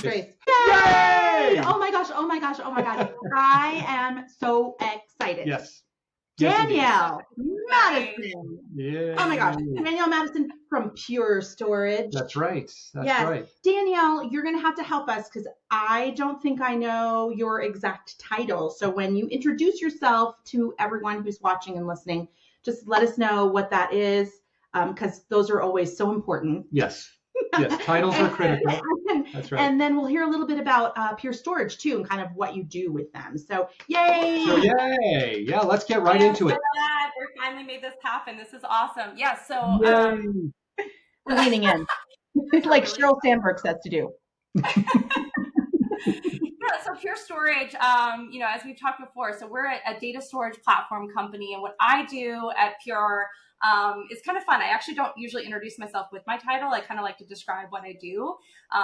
race. Yay! Oh my gosh. I am so excited. Yes. Danielle Matteson. Yeah. Oh my gosh. Danielle Matteson from Pure Storage. That's right. That's yes. right. Danielle, you're going to have to help us because I don't think I know your exact title. So when you introduce yourself to everyone who's watching and listening, just let us know what that is because those are always so important. Yes. Yes, titles are critical. That's right. And then we'll hear a little bit about Pure Storage too, and kind of what you do with them. So, yay! Yeah, let's get right into it. We finally made this happen. This is awesome. Yeah, so we're leaning in. It's like Sheryl Sandberg says to do. Yeah, so Pure Storage, as we've talked before, so we're a data storage platform company, and what I do at Pure is kind of fun. I actually don't usually introduce myself with my title. I kind of like to describe what I do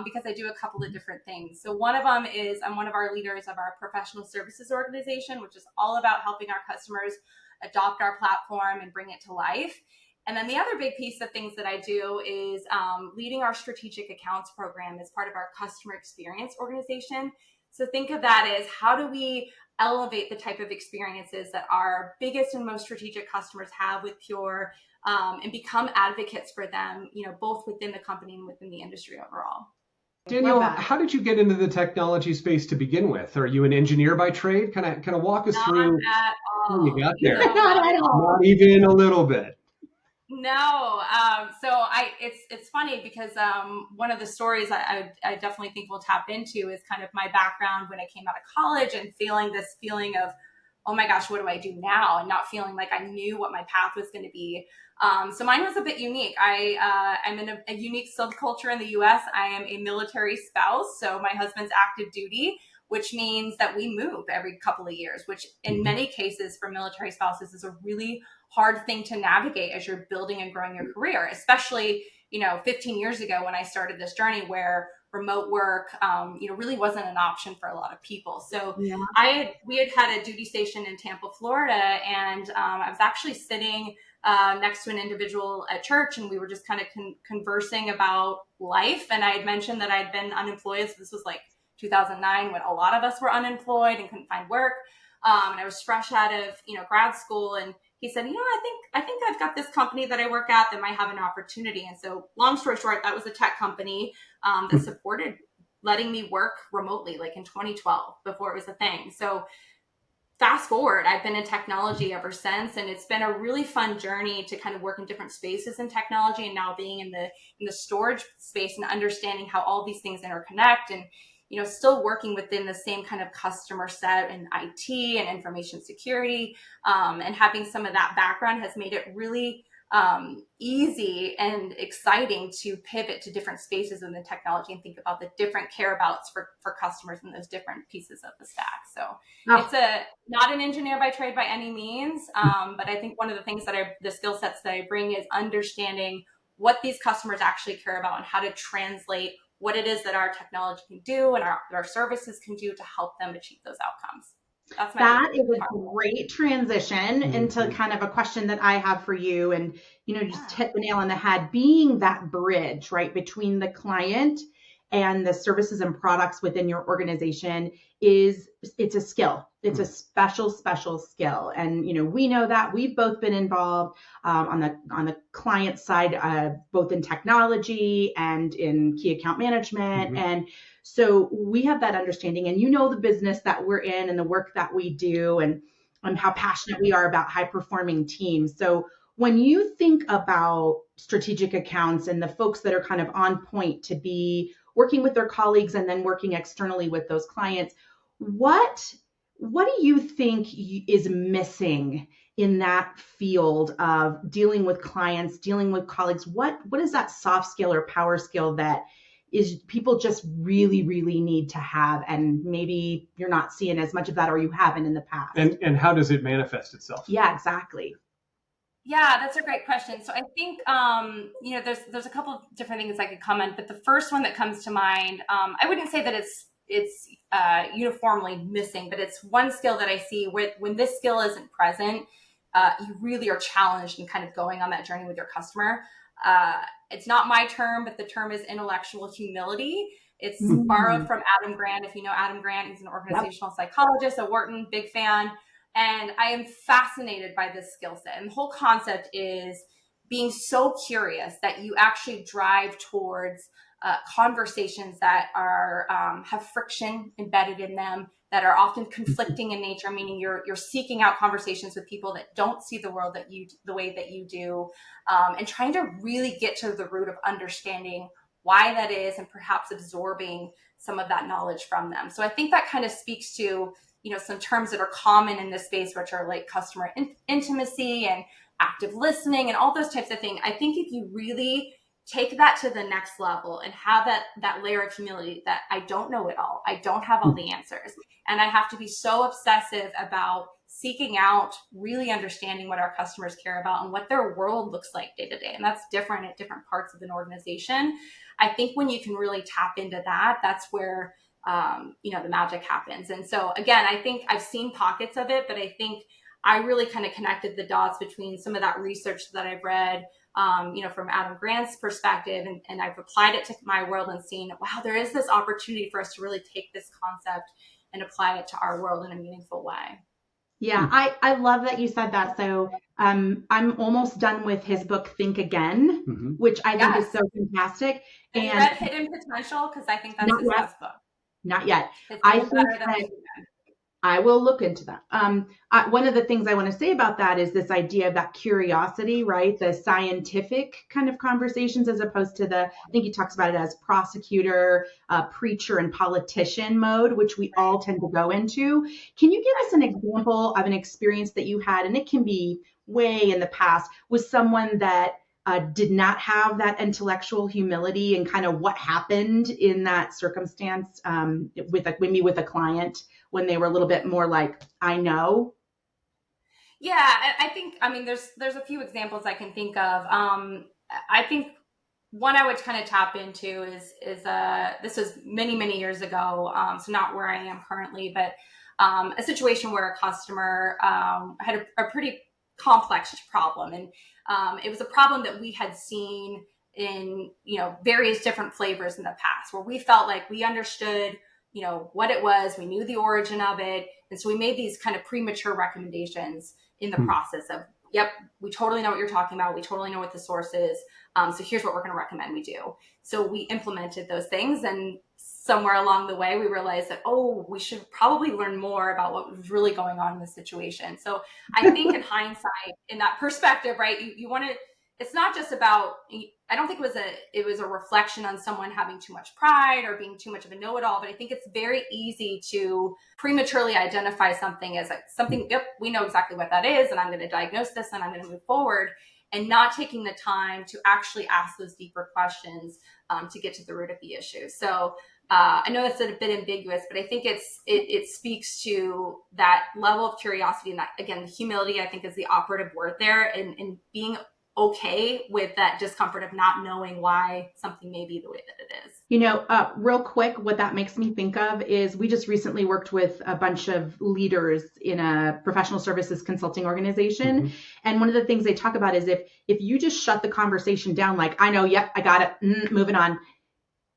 because I do a couple of different things. So one of them is I'm one of our leaders of our professional services organization, which is all about helping our customers adopt our platform and bring it to life. And then the other big piece of things that I do is leading our strategic accounts program as part of our customer experience organization. So think of that as how do we elevate the type of experiences that our biggest and most strategic customers have with Pure and become advocates for them, both within the company and within the industry overall. Danielle, how did you get into the technology space to begin with? Are you an engineer by trade? Kind of walk us through at all. how you got there. Not at all. Not even a little bit. No. It's funny because one of the stories I definitely think we'll tap into is kind of my background when I came out of college and feeling this feeling of, oh my gosh, what do I do now? And not feeling like I knew what my path was going to be. So mine was a bit unique. I'm in a unique subculture in the US. I am a military spouse. So my husband's active duty, which means that we move every couple of years, which in many cases for military spouses is a really hard thing to navigate as you're building and growing your career, especially, 15 years ago when I started this journey where remote work, really wasn't an option for a lot of people. So yeah. We had a duty station in Tampa, Florida, and I was actually sitting next to an individual at church, and we were just kind of conversing about life. And I had mentioned that I'd been unemployed. So this was like 2009 when a lot of us were unemployed and couldn't find work. And I was fresh out of, grad school. And he said, I think I've got this company that I work at that might have an opportunity. And so long story short, that was a tech company that supported letting me work remotely, like in 2012, before it was a thing. So fast forward, I've been in technology ever since, and it's been a really fun journey to kind of work in different spaces in technology, and now being in the storage space and understanding how all these things interconnect, and still working within the same kind of customer set in IT and information security, and having some of that background has made it really easy and exciting to pivot to different spaces in the technology and think about the different care abouts for customers in those different pieces of the stack. So it's not an engineer by trade by any means, but I think one of the things the skill sets that I bring is understanding what these customers actually care about and how to translate what it is that our technology can do and our services can do to help them achieve those outcomes. That is a great transition into kind of a question that I have for you. And, just hit the nail on the head, being that bridge, right, between the client and the services and products within your organization it's a skill. It's a special skill. And, we know that we've both been involved on the client side, both in technology and in key account management. And so we have that understanding, and the business that we're in and the work that we do and how passionate we are about high performing teams. So when you think about strategic accounts and the folks that are kind of on point to be working with their colleagues and then working externally with those clients, what do you think is missing in that field of dealing with clients, dealing with colleagues? What is that soft skill or power skill that is people just really, really need to have, and maybe you're not seeing as much of that or you haven't in the past? And how does it manifest itself? Yeah, exactly. Yeah, that's a great question. So I think, there's a couple of different things I could comment, but the first one that comes to mind, I wouldn't say that it's uniformly missing, but it's one skill that I see when this skill isn't present, you really are challenged in kind of going on that journey with your customer. It's not my term, but the term is intellectual humility. It's borrowed from Adam Grant. If you know Adam Grant, he's an organizational psychologist at Wharton, big fan. And I am fascinated by this skill set. And the whole concept is being so curious that you actually drive towards conversations that are have friction embedded in them, that are often conflicting in nature, meaning you're seeking out conversations with people that don't see the world the way that you do, and trying to really get to the root of understanding why that is, and perhaps absorbing some of that knowledge from them. So I think that kind of speaks to, some terms that are common in this space, which are like customer intimacy and active listening and all those types of things. I think if you really take that to the next level and have that layer of humility, that I don't know it all, I don't have all the answers, and I have to be so obsessive about seeking out, really understanding what our customers care about and what their world looks like day to day. And that's different at different parts of an organization. I think when you can really tap into that, that's where the magic happens. And so again, I think I've seen pockets of it, but I think I really kind of connected the dots between some of that research that I've read, from Adam Grant's perspective, and I've applied it to my world and seen, wow, there is this opportunity for us to really take this concept and apply it to our world in a meaningful way. Yeah, I love that you said that. So I'm almost done with his book, Think Again, which I think is so fantastic. And you read Hidden Potential? Because I think that's his best book. Not yet. I think that I will look into that. One of the things I want to say about that is this idea of that curiosity, right? The scientific kind of conversations, as opposed to I think he talks about it as prosecutor, preacher, and politician mode, which we all tend to go into. Can you give us an example of an experience that you had, and it can be way in the past, with someone that did not have that intellectual humility, and kind of what happened in that circumstance with a client when they were a little bit more like, I know? Yeah, I think, there's a few examples I can think of. I think one I would kind of tap into is this was many, many years ago, so not where I am currently, but a situation where a customer had a pretty complex problem. And it was a problem that we had seen in, various different flavors in the past, where we felt like we understood, what it was, we knew the origin of it. And so we made these kind of premature recommendations in the process of, yep, we totally know what you're talking about. We totally know what the source is. So here's what we're going to recommend we do. So we implemented those things, and somewhere along the way, we realized that, we should probably learn more about what was really going on in the situation. So I think in hindsight, in that perspective, right, you want to, it's not just about, I don't think it was a reflection on someone having too much pride or being too much of a know-it-all, but I think it's very easy to prematurely identify something as something, yep, we know exactly what that is, and I'm going to diagnose this and I'm going to move forward, and not taking the time to actually ask those deeper questions to get to the root of the issue. So I know that's a bit ambiguous, but I think it speaks to that level of curiosity, and that, again, the humility, I think, is the operative word there, and being okay with that discomfort of not knowing why something may be the way that it is. Real quick, what that makes me think of is we just recently worked with a bunch of leaders in a professional services consulting organization. And one of the things they talk about is if you just shut the conversation down, like, I know, yep, I got it, moving on,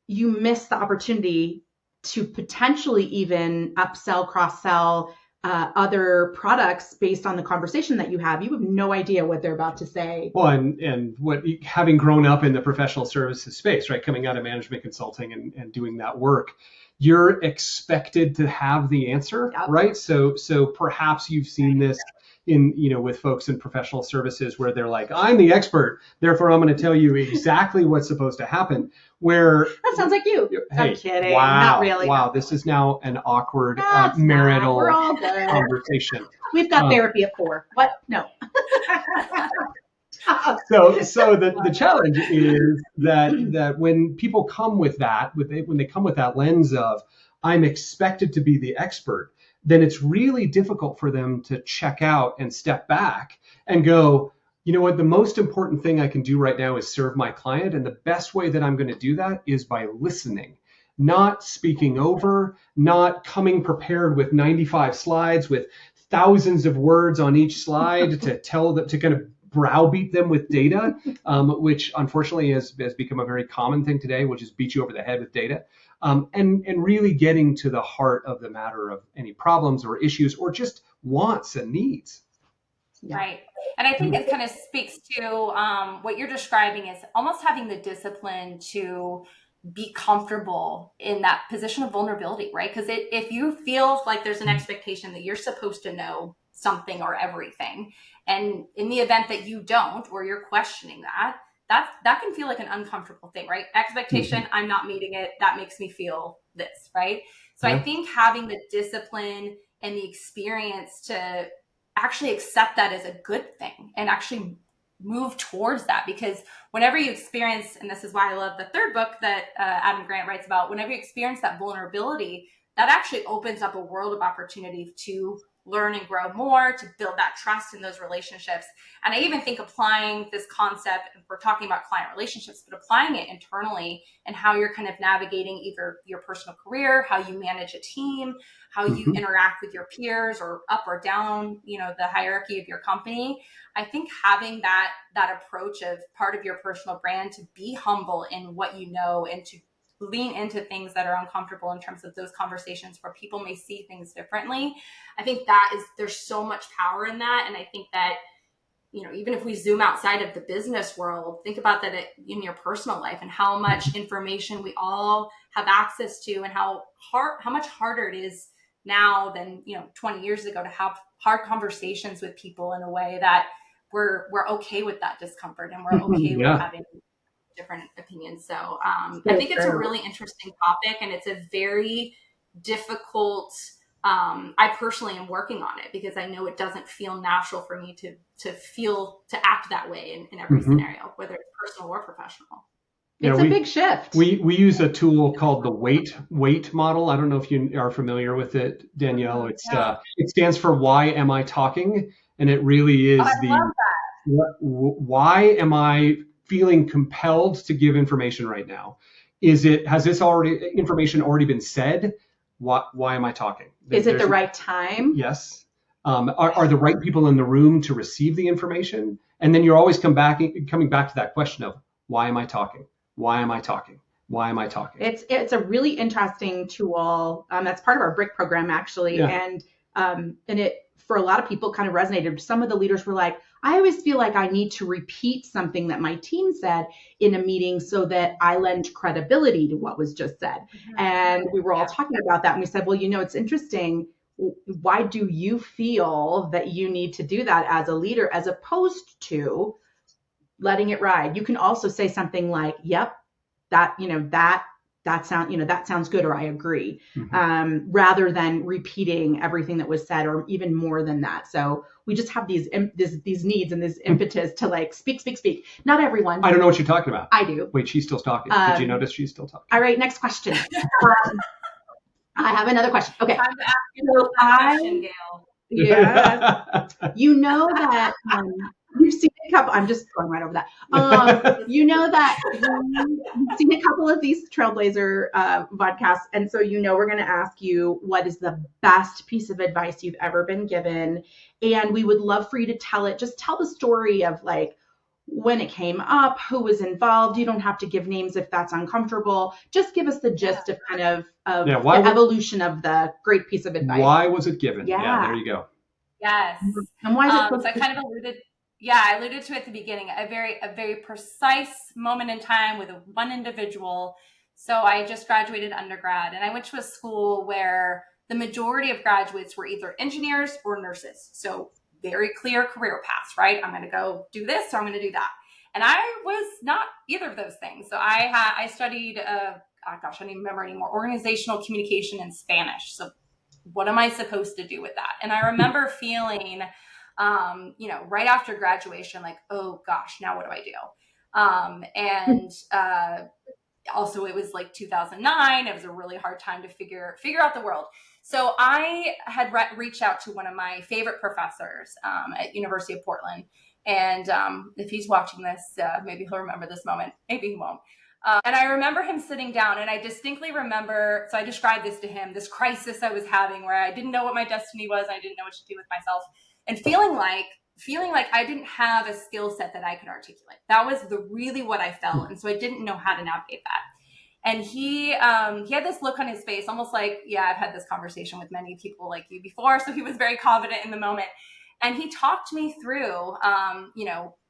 you miss the opportunity to potentially even upsell, cross-sell other products based on the conversation that you have. You have no idea what they're about to say. Well, and what, having grown up in the professional services space, right, coming out of management consulting and doing that work, you're expected to have the answer, right? So perhaps you've seen this in, with folks in professional services where they're like, I'm the expert, therefore I'm going to tell you exactly what's supposed to happen. Where that sounds like you. Hey, I'm kidding. Wow, not really. Wow, this is now an awkward marital We're all good. conversation. We've got therapy at 4. What? No. So the challenge is that when people come with that, when they come with that lens of, I'm expected to be the expert, then it's really difficult for them to check out and step back and go, you know what, the most important thing I can do right now is serve my client. And the best way that I'm going to do that is by listening, not speaking over, not coming prepared with 95 slides with thousands of words on each slide to kind of browbeat them with data, which unfortunately has become a very common thing today. We'll just beat you over the head with data, and really getting to the heart of the matter of any problems or issues or just wants and needs. Yeah. Right. And I think it kind of speaks to what you're describing is almost having the discipline to be comfortable in that position of vulnerability, right? Because if you feel like there's an expectation that you're supposed to know something or everything, and in the event that you don't, or you're questioning that can feel like an uncomfortable thing, right? Expectation, I'm not meeting it. That makes me feel this, right? So I think having the discipline and the experience to actually accept that as a good thing and actually move towards that, because whenever you experience, and this is why I love the third book that Adam Grant writes about, whenever you experience that vulnerability, that actually opens up a world of opportunity to learn and grow more, to build that trust in those relationships. And I even think applying this concept, and we're talking about client relationships, but applying it internally and how you're kind of navigating either your personal career, how you manage a team, how you interact with your peers or up or down, the hierarchy of your company. I think having that approach of part of your personal brand to be humble in what you know and to lean into things that are uncomfortable in terms of those conversations where people may see things differently. I think there's so much power in that. And I think that, even if we zoom outside of the business world, think about that in your personal life and how much information we all have access to and how much harder it is now than, 20 years ago to have hard conversations with people in a way that we're okay with that discomfort and we're okay with having different opinions. So I think it's a really interesting topic, and it's a very difficult, I personally am working on it because I know it doesn't feel natural for me to act that way in every scenario, whether it's personal or professional. It's a big shift. We use a tool called the weight model. I don't know if you are familiar with it, Danielle. It stands for why am I talking? And it really is why am I feeling compelled to give information right now? Has this information already been said? Why am I talking? Is it the right time? Yes. Are the right people in the room to receive the information? And then you're always coming back to that question of why am I talking? Why am I talking? Why am I talking? It's a really interesting tool. That's part of our BRIC program actually, and it for a lot of people kind of resonated. Some of the leaders were like, I always feel like I need to repeat something that my team said in a meeting so that I lend credibility to what was just said. And we were all talking about that. And we said, well, it's interesting. Why do you feel that you need to do that as a leader as opposed to letting it ride? You can also say something like, yep, that sounds good, or I agree, rather than repeating everything that was said, or even more than that. So we just have these needs and this impetus to like speak. Not everyone. I don't know what you're talking about. I do. Wait, she's still talking. Did you notice she's still talking? All right, next question. I have another question. Okay. Time to ask you question, Gail. Yes. You know that you've seen a couple. I'm just going right over that. You know that you've seen a couple of these Trailblazer podcasts, and so we're going to ask you what is the best piece of advice you've ever been given, and we would love for you to tell it. Just tell the story of like when it came up, who was involved. You don't have to give names if that's uncomfortable. Just give us the gist of kind of the evolution of the great piece of advice. Why was it given? Yeah, there you go. Yes. And why is it so I kind of alluded to it at the beginning, a very precise moment in time with one individual. So I just graduated undergrad, and I went to a school where the majority of graduates were either engineers or nurses. So very clear career paths, right? I'm going to go do this, or I'm going to do that. And I was not either of those things. So I studied, I don't even remember anymore, organizational communication and Spanish. So what am I supposed to do with that? And I remember feeling, right after graduation, like, oh gosh, now what do I do? Also it was like 2009. It was a really hard time to figure out the world. So I had reached out to one of my favorite professors at University of Portland. And if he's watching this, maybe he'll remember this moment. Maybe he won't. And I remember him sitting down, and I distinctly remember, so I described this to him, this crisis I was having where I didn't know what my destiny was. I didn't know what to do with myself, and feeling like feeling like I didn't have a skill set that I could articulate. That was really what I felt. And so I didn't know how to navigate that. And he had this look on his face, almost like, yeah, I've had this conversation with many people like you before. So he was very confident in the moment. And he talked me through,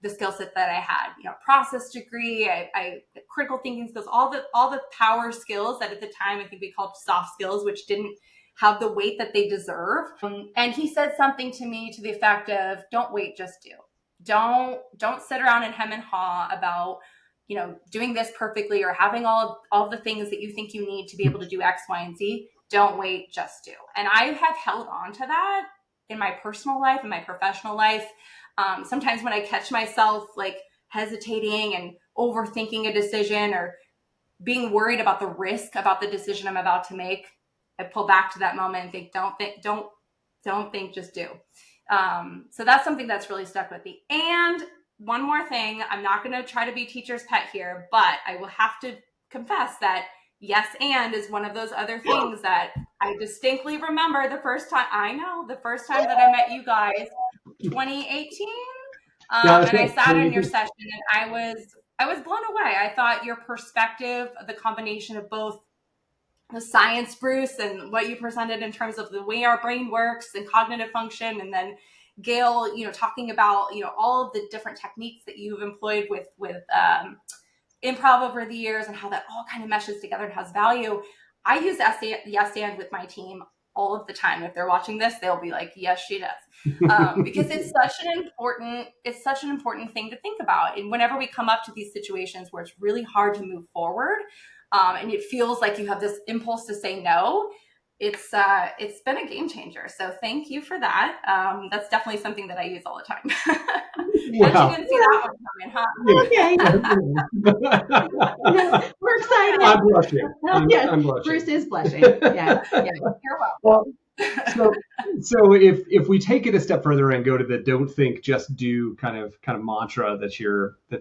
the skill set that I had, process degree, I critical thinking skills, all the power skills that at the time I think we called soft skills, which didn't have the weight that they deserve. And he said something to me to the effect of, don't wait, just do. Don't sit around and hem and haw about, doing this perfectly or having all the things that you think you need to be able to do X, Y, and Z. Don't wait, just do. And I have held on to that in my personal life, in my professional life. Sometimes when I catch myself like hesitating and overthinking a decision or being worried about the risk about the decision I'm about to make, I pull back to that moment and think, don't think, just do. So that's something that's really stuck with me. And one more thing, I'm not going to try to be teacher's pet here, but I will have to confess that yes, and is one of those other things that I distinctly remember the first time that I met you guys, 2018. And I sat in your session and I was blown away. I thought your perspective, the combination of both the science, Bruce, and what you presented in terms of the way our brain works and cognitive function, and then Gail, talking about, all of the different techniques that you've employed with improv over the years and how that all kind of meshes together and has value. I use yes and with my team all of the time. If they're watching this, they'll be like, yes, she does. Because it's such an important thing to think about. And whenever we come up to these situations where it's really hard to move forward, and it feels like you have this impulse to say no, it's been a game changer. So thank you for that. That's definitely something that I use all the time. Wow. You didn't see that one coming, huh? Okay. We're excited. I'm blushing. I'm blushing. Bruce is blushing. Yeah. You're welcome. So if we take it a step further and go to the don't think, just do kind of mantra that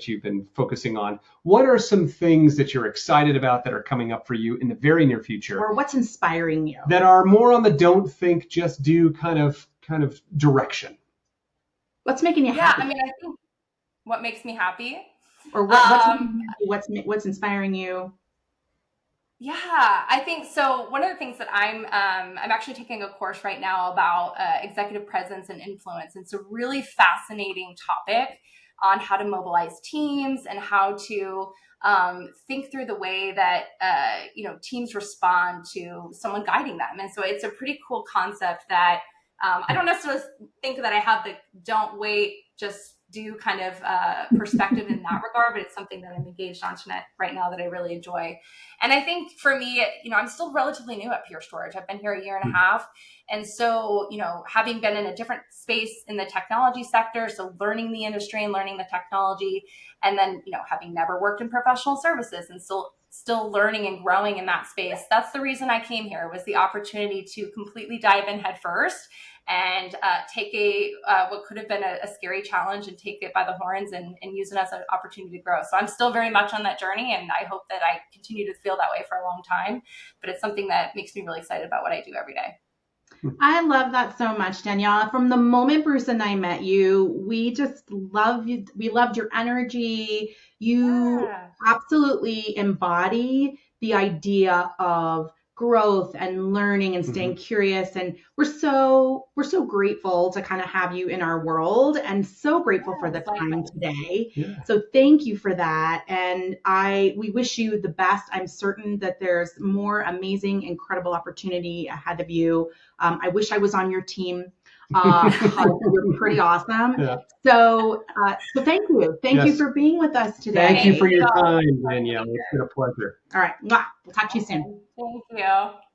you've been focusing on, what are some things that you're excited about that are coming up for you in the very near future? Or what's inspiring you? That are more on the don't think, just do kind of direction. What's making you happy? I mean, I think what makes me happy. Or what's inspiring you? Yeah, I think so. One of the things that I'm actually taking a course right now about executive presence and influence. It's a really fascinating topic on how to mobilize teams and how to think through the way that teams respond to someone guiding them. And so it's a pretty cool concept that I don't necessarily think that I have the don't wait, just do kind of perspective in that regard, but it's something that I'm engaged on right now that I really enjoy. And I think for me, I'm still relatively new at Pure Storage. I've been here a year and a half. And so, having been in a different space in the technology sector, so learning the industry and learning the technology, and then, having never worked in professional services and still learning and growing in that space. That's the reason I came here, was the opportunity to completely dive in head first and take what could have been a scary challenge and take it by the horns and use it as an opportunity to grow. So I'm still very much on that journey, and I hope that I continue to feel that way for a long time. But it's something that makes me really excited about what I do every day. I love that so much, Danielle. From the moment Bruce and I met you, we just love you. We loved your energy. You absolutely embody the idea of growth and learning and staying curious. And we're so grateful to kind of have you in our world, and so grateful for the time today. Yeah. So thank you for that. And we wish you the best. I'm certain that there's more amazing, incredible opportunity ahead of you. I wish I was on your team. You're pretty awesome. Yeah. So thank you. Thank you for being with us today. Thank you for your time, Danielle. It's been a pleasure. All right. We'll talk to you soon. Thank you.